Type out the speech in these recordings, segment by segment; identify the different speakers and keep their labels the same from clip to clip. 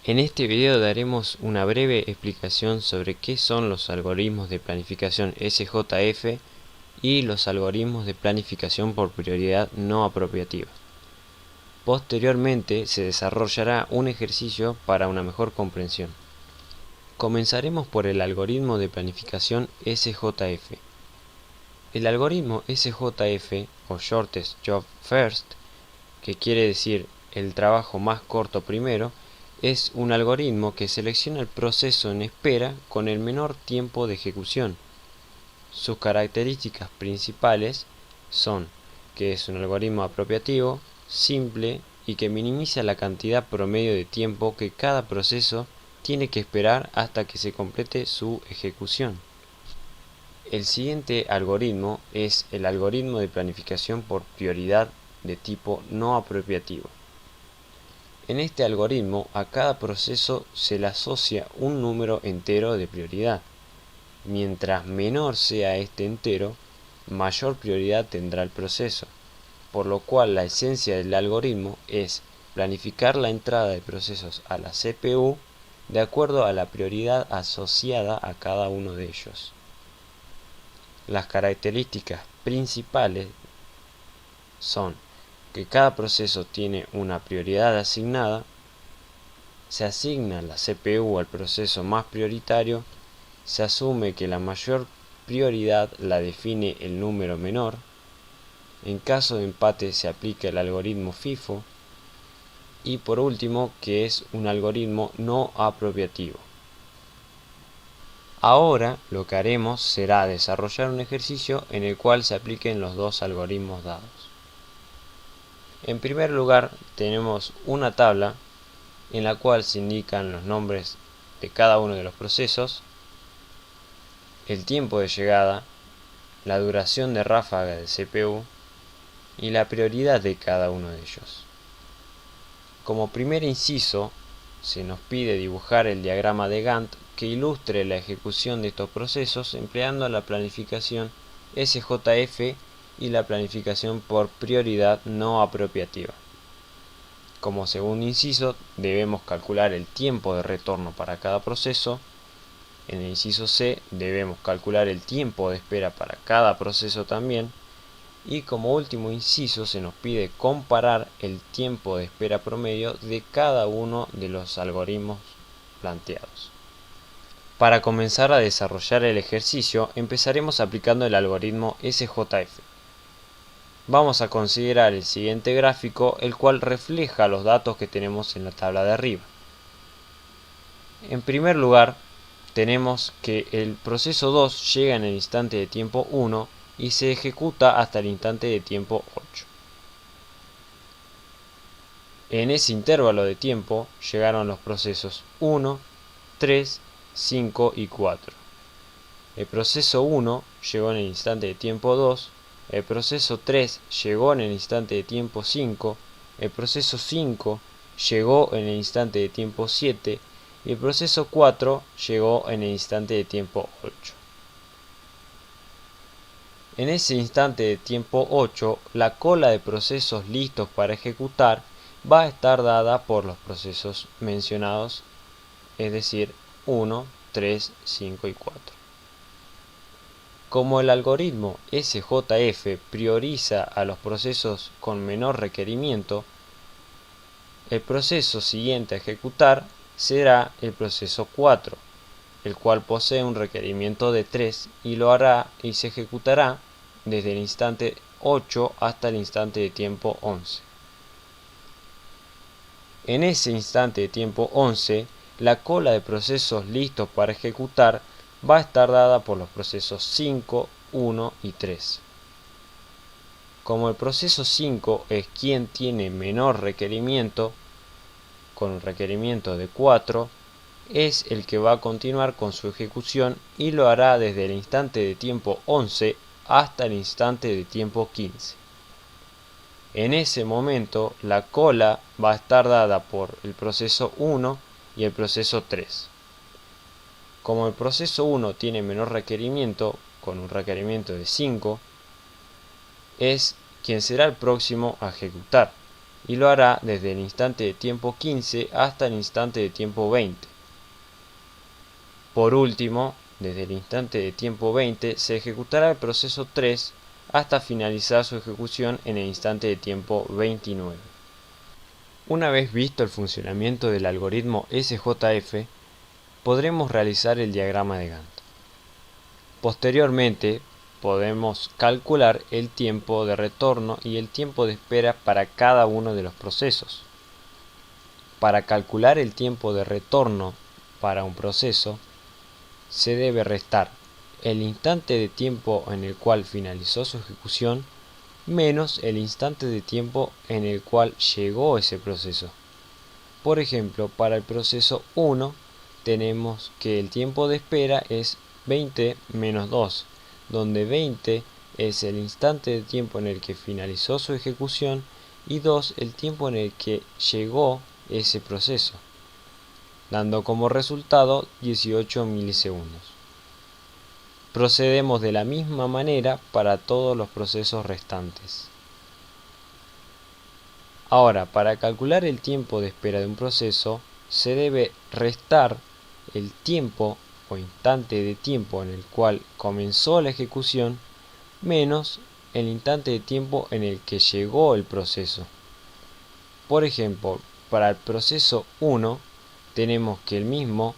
Speaker 1: En este video daremos una breve explicación sobre qué son los algoritmos de planificación SJF y los algoritmos de planificación por prioridad no apropiativa. Posteriormente se desarrollará un ejercicio para una mejor comprensión. Comenzaremos por el algoritmo de planificación SJF. El algoritmo SJF, o Shortest Job First, que quiere decir el trabajo más corto primero, es un algoritmo que selecciona el proceso en espera con el menor tiempo de ejecución. Sus características principales son que es un algoritmo apropiativo, simple y que minimiza la cantidad promedio de tiempo que cada proceso tiene que esperar hasta que se complete su ejecución. El siguiente algoritmo es el algoritmo de planificación por prioridad de tipo no apropiativo. En este algoritmo a cada proceso se le asocia un número entero de prioridad. Mientras menor sea este entero, mayor prioridad tendrá el proceso, por lo cual la esencia del algoritmo es planificar la entrada de procesos a la CPU de acuerdo a la prioridad asociada a cada uno de ellos. Las características principales son que cada proceso tiene una prioridad asignada, se asigna la CPU al proceso más prioritario, se asume que la mayor prioridad la define el número menor, en caso de empate se aplica el algoritmo FIFO y por último que es un algoritmo no apropiativo. Ahora lo que haremos será desarrollar un ejercicio en el cual se apliquen los dos algoritmos dados. En primer lugar tenemos una tabla en la cual se indican los nombres de cada uno de los procesos, el tiempo de llegada, la duración de ráfaga de CPU y la prioridad de cada uno de ellos. Como primer inciso, se nos pide dibujar el diagrama de Gantt que ilustre la ejecución de estos procesos empleando la planificación SJF y la planificación por prioridad no apropiativa. Como segundo inciso, debemos calcular el tiempo de retorno para cada proceso. En el inciso C debemos calcular el tiempo de espera para cada proceso también. Y como último inciso se nos pide comparar el tiempo de espera promedio de cada uno de los algoritmos planteados. Para comenzar a desarrollar el ejercicio empezaremos aplicando el algoritmo SJF. Vamos a considerar el siguiente gráfico, el cual refleja los datos que tenemos en la tabla de arriba. En primer lugar, tenemos que el proceso 2 llega en el instante de tiempo 1 y se ejecuta hasta el instante de tiempo 8. En ese intervalo de tiempo llegaron los procesos 1, 3, 5 y 4. El proceso 1 llegó en el instante de tiempo 2, el proceso 3 llegó en el instante de tiempo 5, el proceso 5 llegó en el instante de tiempo 7 y el proceso 4 llegó en el instante de tiempo 8. En ese instante de tiempo 8, la cola de procesos listos para ejecutar va a estar dada por los procesos mencionados, es decir, 1, 3, 5 y 4. Como el algoritmo SJF prioriza a los procesos con menor requerimiento, el proceso siguiente a ejecutar será el proceso 4, el cual posee un requerimiento de 3 y lo hará y se ejecutará desde el instante 8 hasta el instante de tiempo 11. En ese instante de tiempo 11, la cola de procesos listos para ejecutar va a estar dada por los procesos 5, 1 y 3. Como el proceso 5 es quien tiene menor requerimiento, con un requerimiento de 4, es el que va a continuar con su ejecución y lo hará desde el instante de tiempo 11 hasta el instante de tiempo 15. En ese momento la cola va a estar dada por el proceso 1 y el proceso 3. Como el proceso 1 tiene menor requerimiento, con un requerimiento de 5, es quien será el próximo a ejecutar. y lo hará desde el instante de tiempo 15 hasta el instante de tiempo 20. Por último, desde el instante de tiempo 20 se ejecutará el proceso 3 hasta finalizar su ejecución en el instante de tiempo 29. Una vez visto el funcionamiento del algoritmo SJF, podremos realizar el diagrama de Gantt. Posteriormente, podemos calcular el tiempo de retorno y el tiempo de espera para cada uno de los procesos. Para calcular el tiempo de retorno para un proceso, se debe restar el instante de tiempo en el cual finalizó su ejecución menos el instante de tiempo en el cual llegó ese proceso. Por ejemplo, para el proceso 1 tenemos que el tiempo de espera es 20 menos 2, donde 20 es el instante de tiempo en el que finalizó su ejecución y 2 el tiempo en el que llegó ese proceso, dando como resultado 18 milisegundos. Procedemos de la misma manera para todos los procesos restantes. Ahora, para calcular el tiempo de espera de un proceso, se debe restar el tiempo o instante de tiempo en el cual comenzó la ejecución menos el instante de tiempo en el que llegó el proceso. Por ejemplo, para el proceso 1 tenemos que el mismo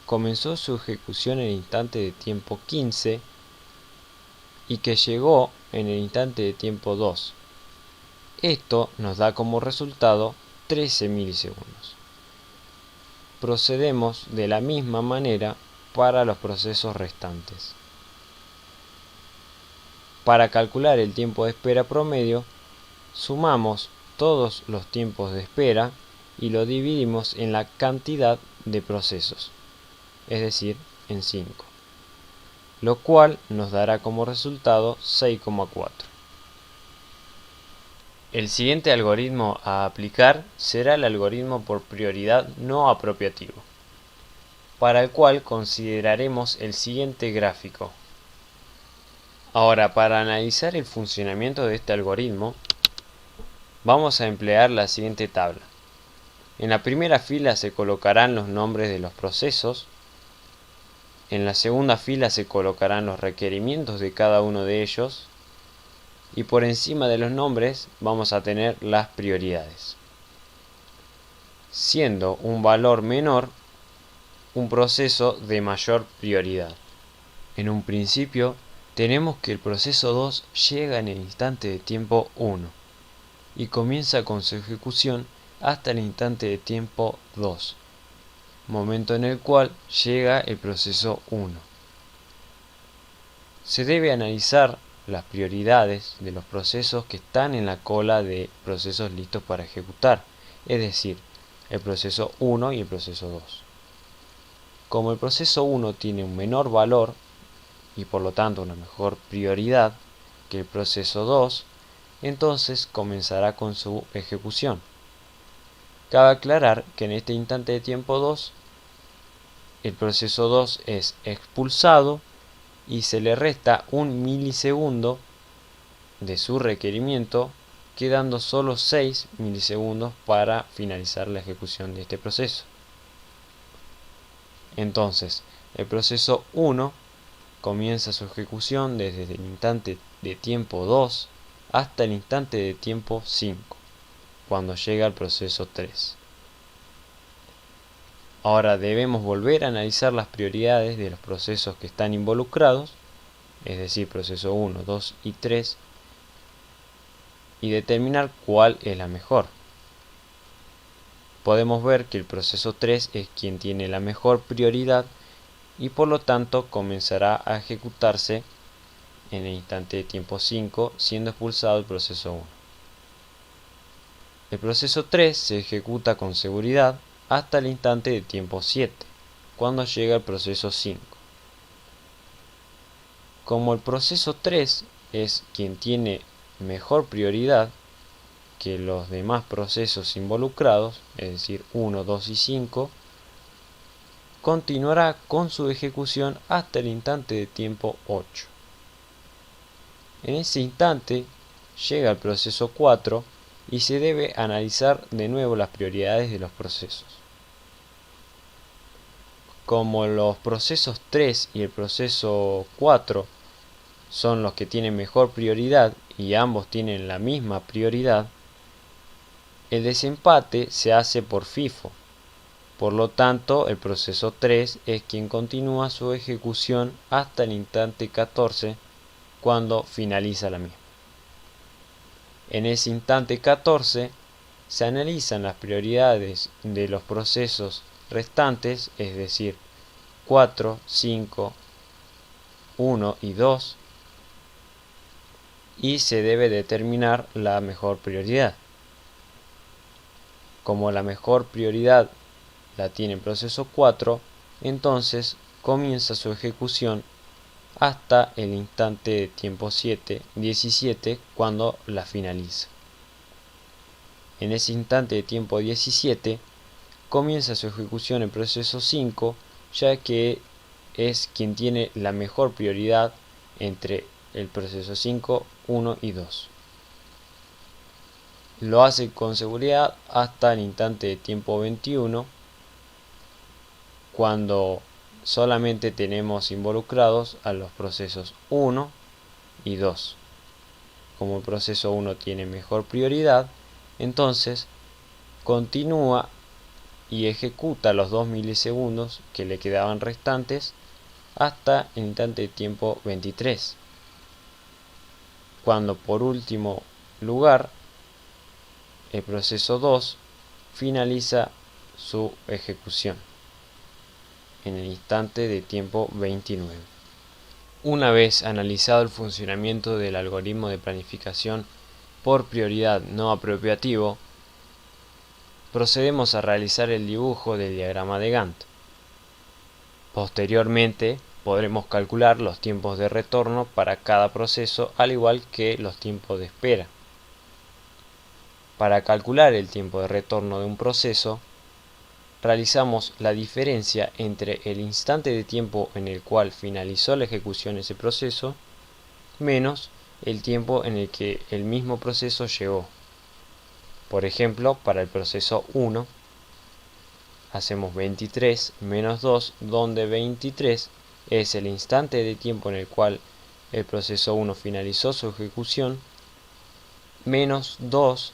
Speaker 1: comenzó su ejecución en el instante de tiempo 15 y que llegó en el instante de tiempo 2. Esto nos da como resultado 13 milisegundos. Procedemos de la misma manera para los procesos restantes. Para calcular el tiempo de espera promedio, sumamos todos los tiempos de espera y lo dividimos en la cantidad de procesos, es decir, en 5, lo cual nos dará como resultado 6,4. El siguiente algoritmo a aplicar será el algoritmo por prioridad no apropiativo, para el cual consideraremos el siguiente gráfico. Ahora, para analizar el funcionamiento de este algoritmo, vamos a emplear la siguiente tabla. En la primera fila se colocarán los nombres de los procesos, en la segunda fila se colocarán los requerimientos de cada uno de ellos, y por encima de los nombres vamos a tener las prioridades, siendo un valor menor un proceso de mayor prioridad. En un principio tenemos que el proceso 2 llega en el instante de tiempo 1 y comienza con su ejecución hasta el instante de tiempo 2, momento en el cual llega el proceso 1. Se debe analizar las prioridades de los procesos que están en la cola de procesos listos para ejecutar, es decir, el proceso 1 y el proceso 2. Como el proceso 1 tiene un menor valor y por lo tanto una mejor prioridad que el proceso 2, entonces comenzará con su ejecución. Cabe aclarar que en este instante de tiempo 2, el proceso 2 es expulsado y se le resta 1 milisegundo de su requerimiento, quedando solo 6 milisegundos para finalizar la ejecución de este proceso. Entonces, el proceso 1 comienza su ejecución desde el instante de tiempo 2 hasta el instante de tiempo 5, cuando llega el proceso 3. Ahora debemos volver a analizar las prioridades de los procesos que están involucrados, es decir, proceso 1, 2 y 3, y determinar cuál es la mejor. Podemos ver que el proceso 3 es quien tiene la mejor prioridad y por lo tanto comenzará a ejecutarse en el instante de tiempo 5, siendo expulsado el proceso 1. El proceso 3 se ejecuta con seguridad hasta el instante de tiempo 7, cuando llega el proceso 5. Como el proceso 3 es quien tiene mejor prioridad que los demás procesos involucrados, es decir, 1, 2 y 5, continuará con su ejecución hasta el instante de tiempo 8. En ese instante llega el proceso 4 y se debe analizar de nuevo las prioridades de los procesos. Como los procesos 3 y el proceso 4 son los que tienen mejor prioridad y ambos tienen la misma prioridad, el desempate se hace por FIFO. Por lo tanto, el proceso 3 es quien continúa su ejecución hasta el instante 14 cuando finaliza la misma. En ese instante 14 se analizan las prioridades de los procesos restantes, es decir, 4, 5, 1 y 2, y se debe determinar la mejor prioridad. Como la mejor prioridad la tiene el proceso 4, entonces comienza su ejecución hasta el instante de tiempo 17 cuando la finaliza. En ese instante de tiempo 17 comienza su ejecución el proceso 5, ya que es quien tiene la mejor prioridad entre el proceso 5, 1 y 2. Lo hace con seguridad hasta el instante de tiempo 21, cuando solamente tenemos involucrados a los procesos 1 y 2. Como el proceso 1 tiene mejor prioridad, entonces continúa y ejecuta los 2 milisegundos que le quedaban restantes hasta el instante de tiempo 23, cuando por último lugar el proceso 2 finaliza su ejecución en el instante de tiempo 29. Una vez analizado el funcionamiento del algoritmo de planificación por prioridad no apropiativo, procedemos a realizar el dibujo del diagrama de Gantt. Posteriormente, podremos calcular los tiempos de retorno para cada proceso, al igual que los tiempos de espera. Para calcular el tiempo de retorno de un proceso, realizamos la diferencia entre el instante de tiempo en el cual finalizó la ejecución de ese proceso menos el tiempo en el que el mismo proceso llegó. Por ejemplo, para el proceso 1 hacemos 23 menos 2, donde 23 es el instante de tiempo en el cual el proceso 1 finalizó su ejecución, menos 2,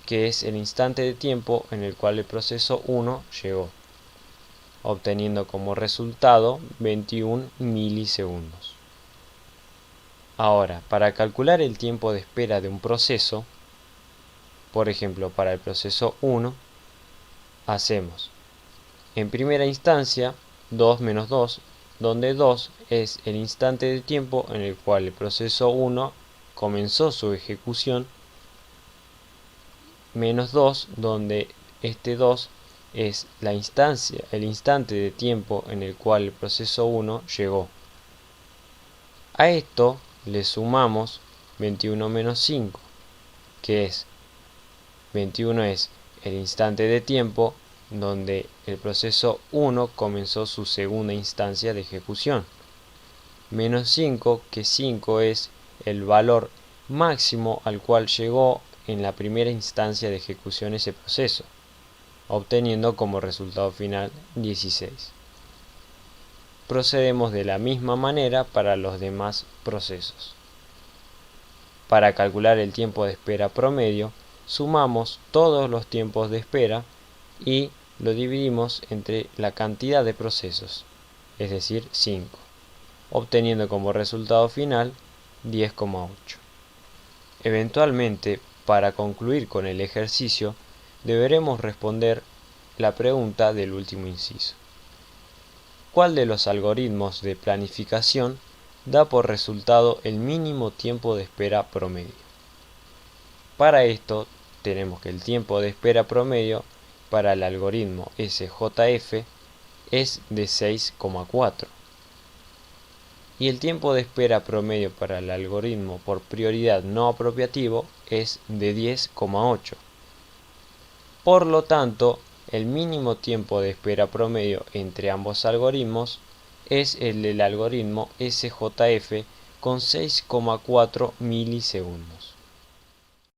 Speaker 1: que es el instante de tiempo en el cual el proceso 1 llegó, obteniendo como resultado 21 milisegundos. Ahora, para calcular el tiempo de espera de un proceso, por ejemplo, para el proceso 1, hacemos en primera instancia 2 menos 2, donde 2 es el instante de tiempo en el cual el proceso 1 comenzó su ejecución, menos 2, donde este 2 es el instante de tiempo en el cual el proceso 1 llegó. A esto le sumamos 21 menos 5, que es 21 es el instante de tiempo donde el proceso 1 comenzó su segunda instancia de ejecución, menos 5, que 5 es el valor máximo al cual llegó en la primera instancia de ejecución ese proceso, obteniendo como resultado final 16. Procedemos de la misma manera para los demás procesos. Para calcular el tiempo de espera promedio, sumamos todos los tiempos de espera y lo dividimos entre la cantidad de procesos, es decir, 5, obteniendo como resultado final 10,8. Eventualmente, para concluir con el ejercicio, deberemos responder la pregunta del último inciso. ¿Cuál de los algoritmos de planificación da por resultado el mínimo tiempo de espera promedio? Para esto, tenemos que el tiempo de espera promedio para el algoritmo SJF es de 6,4 y el tiempo de espera promedio para el algoritmo por prioridad no apropiativo es de 10,8. Por lo tanto, el mínimo tiempo de espera promedio entre ambos algoritmos es el del algoritmo SJF con 6,4 milisegundos.